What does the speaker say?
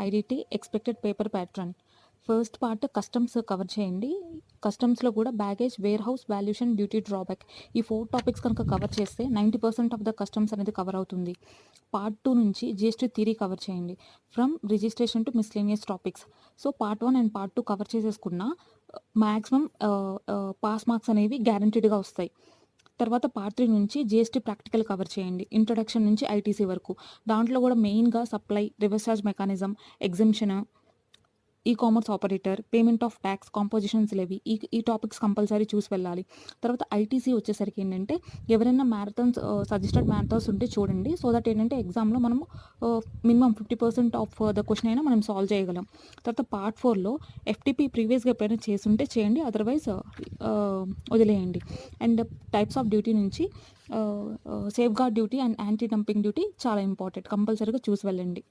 ఐడిటీ expected paper pattern. First part customs cover చేయండి. కస్టమ్స్లో కూడా baggage, warehouse, valuation, duty, drawback ఈ 4 topics కనుక కవర్ చేస్తే 90% ఆఫ్ ద కస్టమ్స్ అనేది కవర్ అవుతుంది. పార్ట్ 2 నుంచి జిఎస్టీ థియరీ కవర్ చేయండి. From registration to miscellaneous topics. So part 1 and part 2 cover చేసేసుకున్న మ్యాక్సిమం పాస్ మార్క్స్ అనేవి గ్యారంటీడ్గా వస్తాయి. తర్వాత పార్ట్ 3 నుంచి జిఎస్టీ ప్రాక్టికల్ కవర్ చేయండి. ఇంట్రొడక్షన్ నుంచి ఐటీసీ వరకు. దాంట్లో కూడా మెయిన్గా supply, reverse charge mechanism, exemption, e commerce operator, payment of tax, compositions levy ఈ టాపిక్స్ కంపల్సరీ చూసి వెళ్ళాలి. తర్వాత ఐటీసీ వచ్చేసరికి ఏంటంటే ఎవరైనా మ్యారథాన్స్ సజెస్టెడ్ మ్యారథాన్స్ ఉంటే చూడండి. సో దట్ ఏంటంటే ఎగ్జామ్లో మనం మినిమం 50% ఆఫ్ ద క్వశ్చన్ అయినా మనం సాల్వ్ చేయగలం. తర్వాత పార్ట్ 4లో ఎఫ్టీపీ ప్రీవియస్గా ఎప్పుడైనా చేసుంటే చేయండి, అదర్వైజ్ వదిలేయండి. అండ్ టైప్స్ ఆఫ్ డ్యూటీ నుంచి safeguard duty and anti dumping duty చాలా ఇంపార్టెంట్, కంపల్సరీగా చూసి వెళ్ళండి.